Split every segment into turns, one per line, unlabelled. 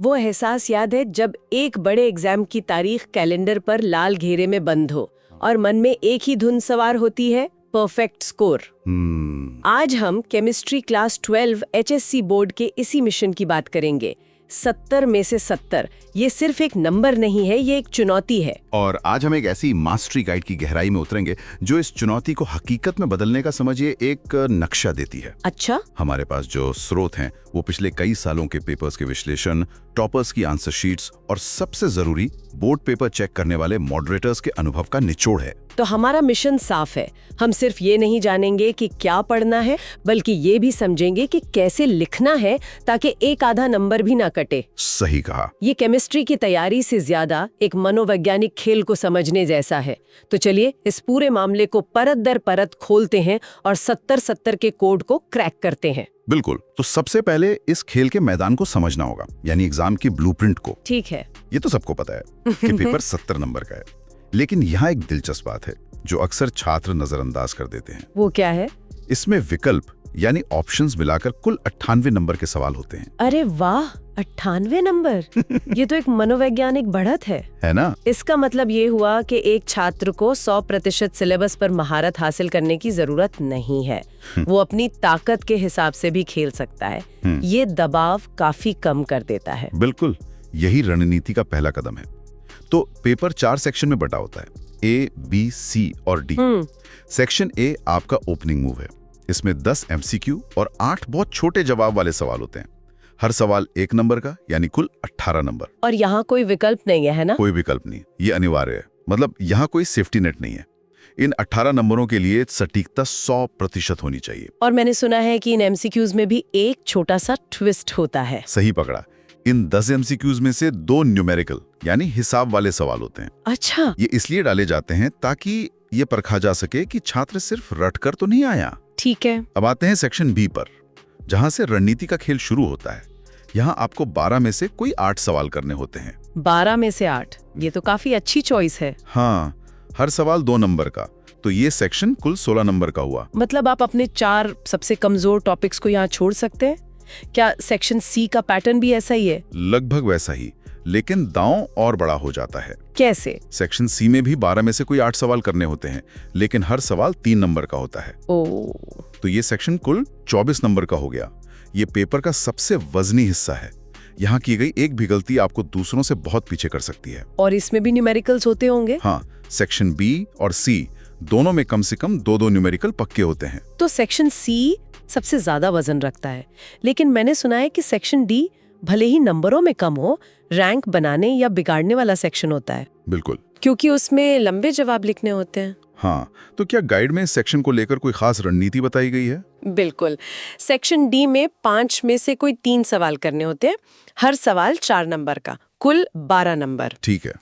वो एहसास याद है जब एक बड़े एग्जाम की तारीख कैलेंडर पर लाल घेरे में बंद हो और मन में एक ही धुन सवार होती है, परफेक्ट स्कोर। आज हम केमिस्ट्री क्लास 12 HSC बोर्ड के इसी मिशन की बात करेंगे। 70 में से 70 ये सिर्फ एक नंबर नहीं है, ये एक चुनौती है।
और आज हम एक ऐसी मास्टरी गाइड की गहराई में उतरेंगे जो इस चुनौती को हकीकत में बदलने का समझिए एक नक्शा देती है।
अच्छा,
हमारे पास जो स्रोत हैं वो पिछले कई सालों के पेपर्स के विश्लेषण, टॉपर्स की आंसर शीट्स और सबसे जरूरी बोर्ड पेपर चेक करने वाले मॉडरेटर्स के अनुभव का निचोड़ है।
तो हमारा मिशन साफ है। हम सिर्फ ये नहीं जानेंगे कि क्या पढ़ना है, बल्कि ये भी समझेंगे कि कैसे लिखना है ताकि एक आधा नंबर भी ना कटे।
सही कहा।
ये केमिस्ट्री की तैयारी से ज्यादा एक मनोवैज्ञानिक खेल को समझने जैसा है। तो चलिए इस पूरे मामले को परत दर परत खोलते हैं और 70-70 के कोड को क्रैक करते हैं।
बिल्कुल। तो सबसे पहले इस खेल के मैदान को समझना होगा, यानी एग्जाम की ब्लूप्रिंट को।
ठीक है।
ये तो सबको पता है कि पेपर 70 नंबर का है, लेकिन यहाँ एक दिलचस्प बात है जो अक्सर छात्र नजरअंदाज कर देते हैं।
वो क्या है?
इसमें विकल्प यानी ऑप्शंस मिलाकर कुल 98 नंबर के सवाल होते हैं।
अरे वाह, 98 नंबर! ये तो एक मनोवैज्ञानिक बढ़त है
ना?
इसका मतलब ये हुआ कि एक छात्र को 100% सिलेबस पर महारत हासिल करने की जरूरत नहीं है। वो अपनी ताकत के हिसाब से भी खेल सकता है। ये दबाव काफी कम कर देता है।
बिल्कुल, यही रणनीति का पहला कदम है। तो पेपर 4 सेक्शन में बटा होता है, A, B, C और D। सेक्शन A आपका ओपनिंग मूव है। इसमें 10 MCQ और 8 बहुत छोटे जवाब वाले सवाल होते हैं। हर सवाल 1 नंबर का, यानी कुल 18 नंबर।
और यहाँ कोई विकल्प नहीं है ना?
कोई विकल्प नहीं, ये अनिवार्य है। मतलब यहाँ कोई सेफ्टी नेट नहीं है। इन 18 नंबरों के लिए सटीकता 100% होनी चाहिए।
और मैंने सुना है कि इन MCQs में भी एक छोटा सा ट्विस्ट होता है।
सही पकड़ा। इन 10 MCQs में से 2 न्यूमेरिकल यानी हिसाब वाले सवाल होते हैं।
अच्छा।
ये इसलिए डाले जाते हैं ताकि ये परखा जा सके कि छात्र सिर्फ रटकर तो नहीं आया।
ठीक है।
अब आते हैं सेक्शन B पर, जहां से रणनीति का खेल शुरू होता है। यहाँ आपको 12 में से कोई 8 सवाल करने होते हैं।
12 में से 8, ये तो काफी अच्छी चॉइस है।
हाँ, हर सवाल 2 नंबर का, तो ये सेक्शन कुल 16 नंबर का हुआ।
मतलब आप अपने 4 सबसे कमजोर टॉपिक्स को यहाँ छोड़ सकते हैं। क्या सेक्शन C का पैटर्न भी ऐसा ही है?
लगभग वैसा ही, लेकिन दांव और बड़ा हो जाता है।
कैसे?
सेक्शन C में भी 12 में से कोई 8 सवाल करने होते हैं, लेकिन हर सवाल 3 नंबर का होता है। तो ये सेक्शन कुल 24 नंबर का हो गया। ये पेपर का सबसे वजनी हिस्सा है। यहाँ की गई एक भी गलती आपको दूसरों से बहुत पीछे कर सकती है।
और इसमें भी न्यूमेरिकल्स होते होंगे?
हाँ, सेक्शन B और C दोनों में कम से कम 2-2 न्यूमेरिकल पक्के होते हैं।
तो सेक्शन C सबसे ज्यादा वजन रखता है, लेकिन मैंने सुना है कि सेक्शन D भले ही नंबरों में कम हो, रैंक बनाने या बिगाड़ने वाला सेक्शन होता है।
बिल्कुल,
क्योंकि उसमें लंबे जवाब लिखने होते हैं।
हाँ, तो क्या गाइड में इस सेक्शन को लेकर कोई खास रणनीति बताई गई है?
बिल्कुल। सेक्शन D में 5 में से कोई 3 सवाल करने होते हैं। हर सवाल 4 नंबर का, कुल 12 नंबर।
ठीक है।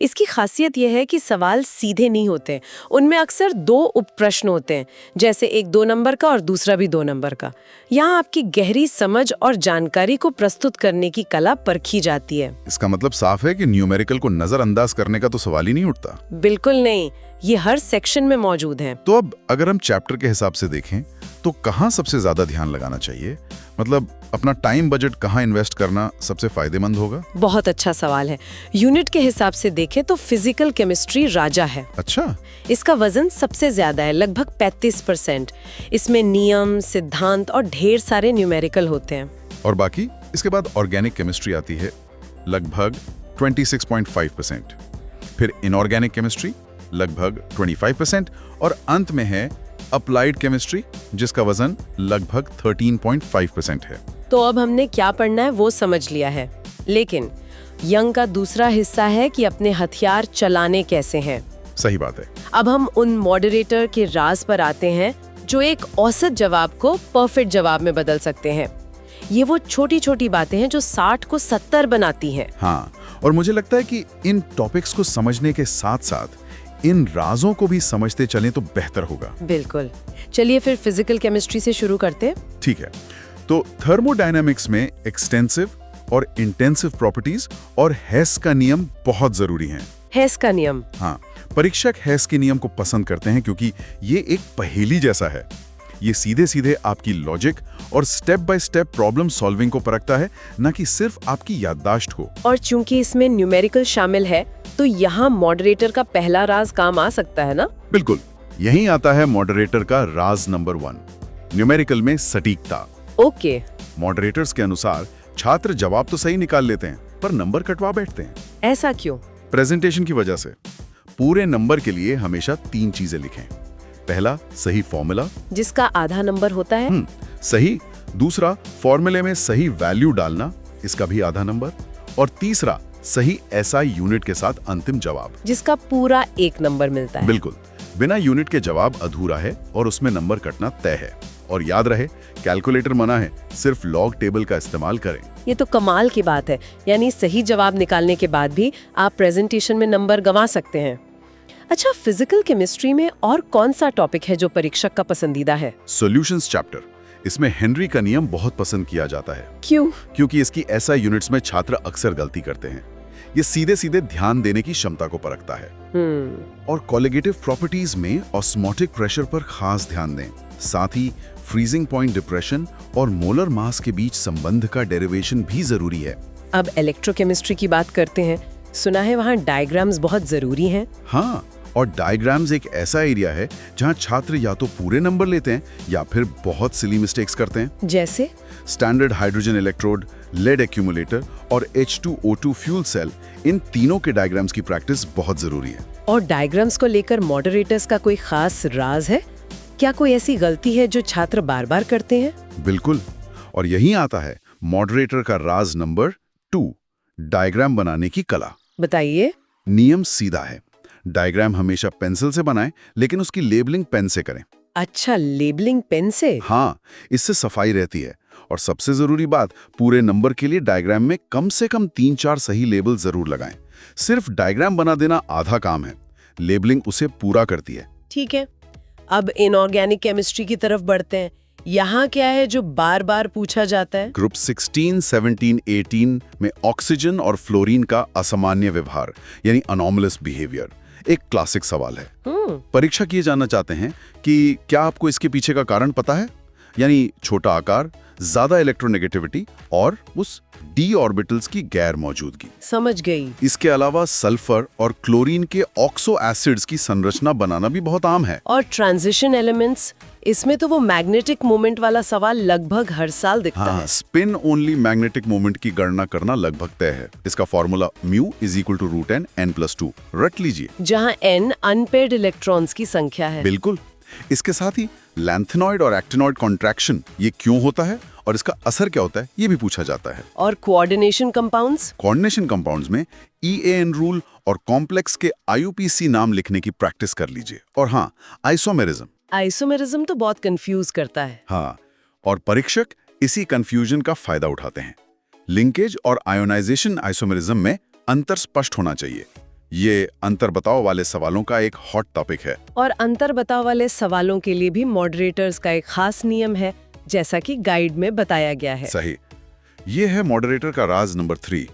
इसकी खासियत यह है कि सवाल सीधे नहीं होते, उनमें अक्सर 2 उप प्रश्न होते हैं, जैसे एक 2 नंबर का और दूसरा भी 2 नंबर का। यहाँ आपकी गहरी समझ और जानकारी को प्रस्तुत करने की कला परखी जाती है।
इसका मतलब साफ है कि न्यूमेरिकल को नजरअंदाज करने का तो सवाल ही नहीं उठता।
बिल्कुल नहीं, ये हर सेक्शन में मौजूद है।
तो अब अगर हम चैप्टर के हिसाब से देखें तो कहाँ सबसे ज्यादा ध्यान लगाना चाहिए? मतलब अपना टाइम बजट कहाँ इन्वेस्ट करना सबसे फायदेमंद होगा?
बहुत अच्छा सवाल है। यूनिट के हिसाब से देखें तो फिजिकल केमिस्ट्री राजा है।
अच्छा।
इसका वजन सबसे ज्यादा है, लगभग 35%। इसमें नियम, सिद्धांत और ढेर सारे न्यूमेरिकल होते हैं।
और बाकी? इसके बाद ऑर्गेनिक केमिस्ट्री आती है, लगभग 26.5%। फिर इनऑर्गेनिक केमिस्ट्री लगभग 25% और अंत में है अप्लाइड केमिस्ट्री, जिसका वजन लगभग 13.5% है।
तो अब हमने क्या पढ़ना है वो समझ लिया है, लेकिन यंग का दूसरा हिस्सा है कि अपने हथियार चलाने कैसे हैं।
सही बात है।
अब हम उन मॉडरेटर के राज पर आते हैं जो एक औसत जवाब को परफेक्ट जवाब में बदल सकते हैं। ये वो छोटी छोटी बातें हैं जो 60 को 70 बनाती हैं।
हाँ, और मुझे लगता है कि इन टॉपिक्स को समझने के साथ साथ इन राजों को भी समझते चलें तो बेहतर होगा।
बिल्कुल। चलिए फिर फिजिकल केमिस्ट्री से शुरू करते हैं।
ठीक है। तो थर्मोडायनामिक्स में एक्सटेंसिव और इंटेंसिव प्रॉपर्टीज और हेस का नियम बहुत जरूरी हैं।
हेस का नियम?
हाँ, परीक्षक हेस के नियम को पसंद करते हैं क्योंकि ये एक पहेली जैसा है। ये सीधे सीधे आपकी लॉजिक और step by step problem solving को परखता है, न कि सिर्फ आपकी याददाश्त को।
और चूंकि इसमें न्यूमेरिकल शामिल है तो यहाँ मॉडरेटर का पहला राज काम आ सकता है ना?
बिल्कुल, यहीं आता है मॉडरेटर का राज नंबर 1, न्यूमेरिकल में सटीकता।
ओके।
मॉडरेटर्स के अनुसार छात्र जवाब तो सही निकाल लेते हैं पर नंबर कटवा बैठते हैं।
ऐसा क्यों?
प्रेजेंटेशन की वजह से। पूरे नंबर के लिए हमेशा 3 चीजें लिखें। पहला, सही फॉर्मूला,
जिसका आधा नंबर होता है।
सही। दूसरा, फॉर्मूले में सही वैल्यू डालना, इसका भी आधा नंबर। और तीसरा, सही एसआई यूनिट के साथ अंतिम जवाब,
जिसका पूरा 1 नंबर मिलता है।
बिल्कुल, बिना यूनिट के जवाब अधूरा है और उसमें नंबर कटना तय है। और याद रहे, कैलकुलेटर मना है, सिर्फ लॉग टेबल का इस्तेमाल करें।
ये तो कमाल की बात है, यानी सही जवाब निकालने के बाद भी आप प्रेजेंटेशन में नंबर गंवा सकते हैं। अच्छा, फिजिकल केमिस्ट्री में और कौन सा टॉपिक है जो परीक्षक का पसंदीदा है?
Solutions chapter. इसमें हेनरी का नियम बहुत पसंद किया जाता है।
क्यों?
क्योंकि इसकी एसआई यूनिट्स में छात्र अक्सर गलती करते हैं। ये सीधे सीधे ध्यान देने की क्षमता को परखता है। और कोलिगेटिव प्रॉपर्टीज में ऑस्मोटिक प्रेशर पर खास ध्यान दें। साथ ही फ्रीजिंग पॉइंट डिप्रेशन और मोलर मास के बीच संबंध का डेरिवेशन भी जरूरी है।
अब इलेक्ट्रोकेमिस्ट्री की बात करते हैं। सुना है वहाँ डायग्राम्स बहुत जरूरी हैं।
हाँ, और डायग्राम्स एक ऐसा एरिया है जहाँ छात्र या तो पूरे नंबर लेते हैं या फिर बहुत सिली मिस्टेक्स करते हैं।
जैसे
standard hydrogen electrode, lead accumulator और H2O2 फ्यूल सेल, इन तीनों के डायग्राम्स की प्रैक्टिस बहुत जरूरी है।
और डायग्राम्स को लेकर मॉडरेटर्स का कोई खास राज है? क्या कोई ऐसी गलती है जो छात्र बार बार करते हैं?
बिल्कुल, और यहीं आता है मॉडरेटर का राज नंबर 2, डायग्राम बनाने की कला।
बताइए।
नियम सीधा है, डायग्राम हमेशा पेंसिल से बनाएं, लेकिन उसकी लेबलिंग पेन से करें।
अच्छा, लेबलिंग पेन से?
हाँ, इससे सफाई रहती है। और सबसे जरूरी बात, पूरे नंबर के लिए डायग्राम में कम से कम 3-4 सही लेबल जरूर लगाएं। सिर्फ डायग्राम बना देना आधा काम है, लेबलिंग उसे पूरा करती है।
ठीक है, अब इनऑर्गेनिक केमिस्ट्री की तरफ बढ़ते हैं। यहाँ क्या है जो बार बार पूछा जाता है?
ग्रुप 16, 17, 18 में ऑक्सीजन और फ्लोरीन का असामान्य व्यवहार यानी अनोमलस बिहेवियर एक क्लासिक सवाल है। परीक्षक ये जानना चाहते हैं कि क्या आपको इसके पीछे का कारण पता है, यानी छोटा आकार, ज्यादा इलेक्ट्रोनेगेटिविटी और उस डी ऑर्बिटल्स की गैर मौजूदगी।
समझ गई।
इसके अलावा सल्फर और क्लोरीन के ऑक्सो एसिड्स की संरचना बनाना भी बहुत आम है।
और ट्रांजिशन एलिमेंट्स, इसमें तो वो मैग्नेटिक मोमेंट वाला सवाल लगभग हर साल दिखता है।
स्पिन ओनली मैग्नेटिक मोमेंट की गणना करना लगभग तय है। इसका फॉर्मूला μ = √n n+2 रट लीजिए,
जहां n अनपेयर्ड इलेक्ट्रॉन्स की संख्या है।
बिल्कुल। इसके साथ ही लैंथेनॉइड और एक्टिनॉइड कॉन्ट्रैक्शन ये क्यों होता है और इसका असर क्या होता है, ये भी पूछा जाता है।
और कोऑर्डिनेशन कंपाउंड्स?
कोऑर्डिनेशन कंपाउंड्स में EAN रूल और कॉम्प्लेक्स के IUPAC नाम लिखने की प्रैक्टिस कर लीजिए। और हाँ, आइसोमेरिज्म।
आइसोमेरिज्म तो बहुत कंफ्यूज करता है।
हाँ, और परीक्षक इसी कंफ्यूजन का फायदा उठाते हैं। लिंकेज और आयोनाइजेशन आइसोमेरिज्म में अंतर स्पष्ट होना चाहिए। ये अंतर बताओ वाले सवालों का एक हॉट टॉपिक है।
और अंतर बताओ वाले सवालों के लिए भी मॉडरेटर्स का एक खास नियम है, जैसा कि गाइड में बताया गया है।
सही। ये है मॉडरेटर का राज नंबर 3,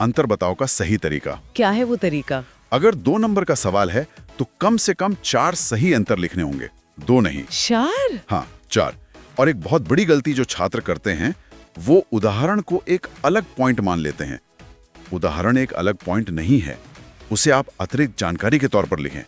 अंतर बताओ का सही तरीका।
क्या है वो तरीका?
अगर 2 नंबर का सवाल है तो कम से कम 4 सही अंतर लिखने होंगे, 2 नहीं।
4?
हाँ, 4। और एक बहुत बड़ी गलती जो छात्र करते हैं, वो उदाहरण को एक अलग पॉइंट मान लेते हैं। उदाहरण एक अलग पॉइंट नहीं है, उसे आप अतिरिक्त जानकारी के तौर पर लिखें,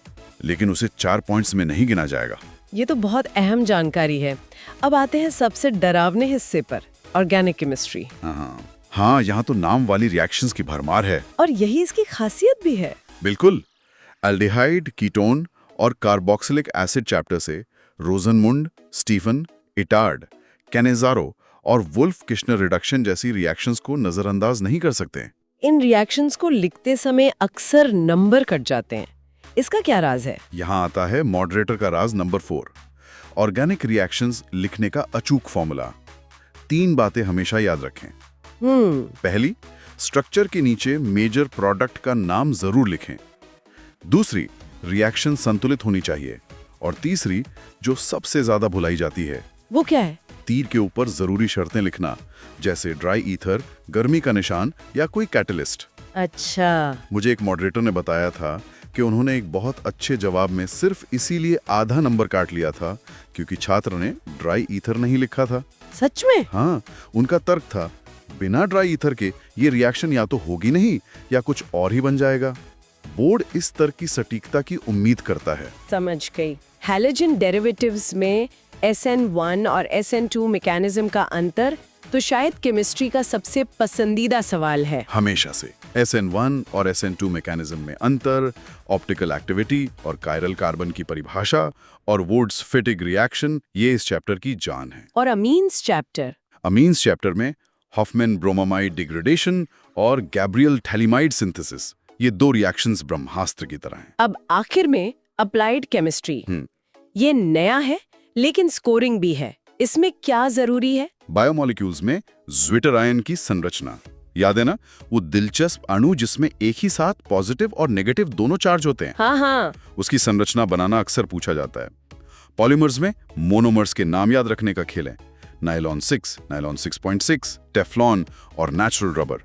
लेकिन उसे 4 पॉइंट्स में नहीं गिना जाएगा।
ये तो बहुत अहम जानकारी है। अब आते हैं सबसे डरावने हिस्से पर, ऑर्गेनिक केमिस्ट्री।
हाँ, यहाँ तो नाम वाली रिएक्शंस की भरमार है।
और यही इसकी खासियत भी है।
बिल्कुल। एल्डिहाइड, कीटोन और कार्बोक्सिलिक एसिड चैप्टर से रोजनमुंड, स्टीफन, इटार्ड, कैनेजारो और वुल्फ किश्नर रिडक्शन जैसी रिएक्शंस को नजरअंदाज नहीं कर सकते।
इन रिएक्शंस को लिखते समय अक्सर नंबर कट जाते हैं, इसका क्या राज है?
यहाँ आता है मॉडरेटर का राज नंबर 4, ऑर्गेनिक रिएक्शंस लिखने का अचूक फॉर्मूला। 3 बातें हमेशा याद रखें। पहली, स्ट्रक्चर के नीचे मेजर प्रोडक्ट का नाम जरूर लिखें। दूसरी, रिएक्शन संतुलित होनी चाहिए। और तीसरी, जो सबसे ज्यादा भुलाई जाती है,
वो क्या है?
तीर के ऊपर जरूरी शर्तें लिखना, जैसे ड्राई ईथर, गर्मी का निशान या कोई कैटलिस्ट।
अच्छा।
मुझे एक मॉडरेटर ने बताया था कि उन्होंने एक बहुत अच्छे जवाब में सिर्फ इसीलिए आधा नंबर काट लिया था क्योंकि छात्र ने ड्राई ईथर नहीं लिखा था।
सच में?
हाँ, उनका तर्क था बिना ड्राई ईथर के ये रिएक्शन या तो होगी नहीं या कुछ और ही बन जाएगा। बोर्ड इस तर्क की सटीकता की उम्मीद करता है।
समझ गई। हैलोजन डेरिवेटिव्स में SN1 और SN2 मैकेनिज्म का अंतर तो शायद केमिस्ट्री का सबसे पसंदीदा सवाल है।
हमेशा से SN1 और SN2 मैकेनिज्म में अंतर, ऑप्टिकल एक्टिविटी और कायरल कार्बन की परिभाषा और वुड्स फिटिग रिएक्शन, ये इस चैप्टर की जान है।
और अमीन्स चैप्टर?
अमीन्स चैप्टर में हॉफमैन ब्रोमामाइड डिग्रेडेशन और गैब्रियल थैलिमाइड सिंथेसिस, ये दो रिएक्शंस ब्रह्मास्त्र की तरह हैं।
अब आखिर में अप्लाइड केमिस्ट्री। ये नया है लेकिन स्कोरिंग भी है। इसमें क्या जरूरी है?
बायोमोलिक्यूल्स में ज्विटर आयन की संरचना याद है ना, वो दिलचस्प अणु जिसमें एक ही साथ पॉजिटिव और नेगेटिव दोनों चार्ज होते हैं।
हाँ।
उसकी संरचना बनाना अक्सर पूछा जाता है। पॉलीमर्स में मोनोमर्स के नाम याद रखने का खेल है, नायलॉन 6, नायलॉन 6.6, टेफ्लॉन और नेचुरल रबर।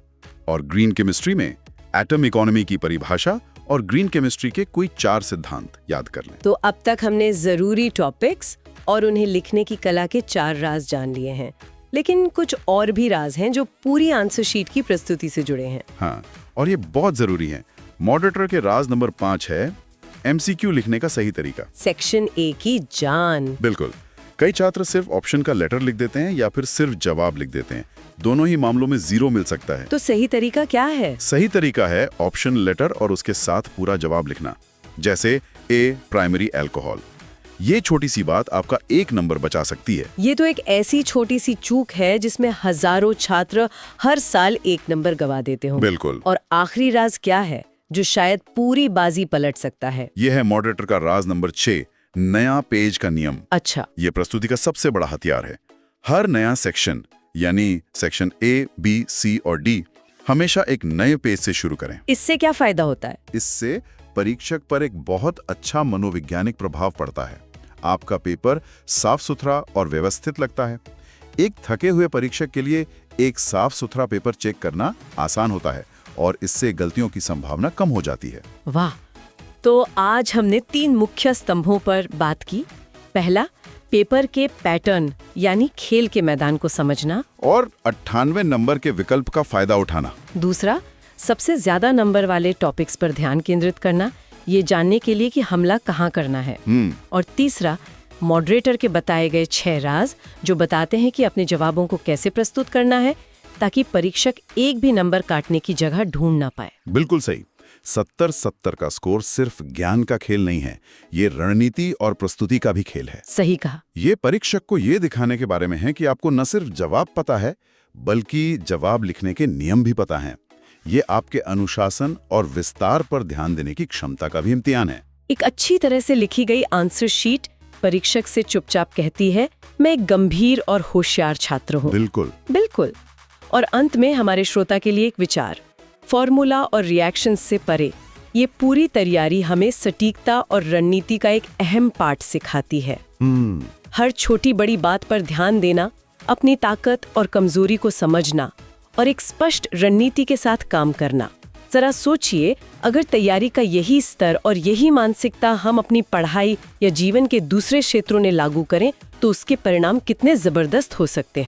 और ग्रीन केमिस्ट्री में एटम इकोनॉमी की परिभाषा और ग्रीन केमिस्ट्री के कोई 4 सिद्धांत याद कर लें।
तो अब तक हमने जरूरी टॉपिक्स और उन्हें लिखने की कला के 4 राज जान लिए हैं, लेकिन कुछ और भी राज हैं जो पूरी आंसर शीट की प्रस्तुति से जुड़े हैं।
हाँ, और ये बहुत जरूरी है। मॉडरेटर के राज नंबर 5 है MCQ लिखने का सही तरीका।
सेक्शन A की जान।
बिल्कुल। कई छात्र सिर्फ ऑप्शन का लेटर लिख देते हैं या फिर सिर्फ जवाब लिख देते हैं। दोनों ही मामलों में 0 मिल सकता है।
तो सही तरीका क्या है?
सही तरीका है ऑप्शन लेटर और उसके साथ पूरा जवाब लिखना। जैसे A प्राइमरी अल्कोहल। ये छोटी सी बात आपका 1 नंबर बचा सकती है।
ये तो एक ऐसी छोटी सी चूक है जिसमें हजारों छात्र हर साल 1 नंबर गवा देते हो।
बिल्कुल।
और आखिरी राज क्या है जो शायद पूरी बाजी पलट सकता है?
यह है मॉडरेटर का राज नंबर 6, नया पेज का नियम।
अच्छा।
ये प्रस्तुति का सबसे बड़ा हथियार है। हर नया सेक्शन यानी सेक्शन A, B, C और D हमेशा एक नए पेज से शुरू करें।
इससे क्या फायदा होता है?
इससे परीक्षक पर एक बहुत अच्छा मनोवैज्ञानिक प्रभाव पड़ता है। आपका पेपर साफ सुथरा और व्यवस्थित लगता है। एक थके हुए परीक्षक के लिए एक साफ सुथरा पेपर चेक करना आसान होता है और इससे गलतियों की संभावना कम हो जाती है।
वाह! तो आज हमने 3 मुख्य स्तंभों पर बात की। पहला, पेपर के पैटर्न यानी खेल के मैदान को समझना।
और 98 नंबर के विकल्प का फायदा उठाना।
दूसरा, सबसे ज्यादा नंबर वाले टॉपिक्स पर ध्यान केंद्रित करना, ये जानने के लिए कि हमला कहाँ करना है। और तीसरा, मॉडरेटर के बताए गए 6 राज जो बताते हैं कि अपने जवाबों को कैसे प्रस्तुत करना है ताकि परीक्षक एक भी नंबर काटने की जगह ढूंढ ना पाए।
बिल्कुल सही। 70-70 का स्कोर सिर्फ ज्ञान का खेल नहीं है, ये रणनीति और प्रस्तुति का भी खेल है।
सही कहा।
ये परीक्षक को ये दिखाने के बारे में है कि आपको न सिर्फ जवाब पता है बल्कि जवाब लिखने के नियम भी पता हैं। ये आपके अनुशासन और विस्तार पर ध्यान देने की क्षमता का भी इम्तिहान है।
एक अच्छी तरह से लिखी गई आंसर शीट परीक्षक से चुपचाप कहती है, मैं एक गंभीर और होशियार छात्र हूँ। बिल्कुल। और अंत में हमारे श्रोता के लिए एक विचार, फॉर्मूला और रिएक्शन से परे ये पूरी तैयारी हमें सटीकता और रणनीति का एक अहम पाठ सिखाती है। हर छोटी बड़ी बात पर ध्यान देना, अपनी ताकत और कमजोरी को समझना और एक स्पष्ट रणनीति के साथ काम करना। जरा सोचिए, अगर तैयारी का यही स्तर और यही मानसिकता हम अपनी पढ़ाई या जीवन के दूसरे क्षेत्रों में लागू करें तो उसके परिणाम कितने जबरदस्त हो सकते हैं।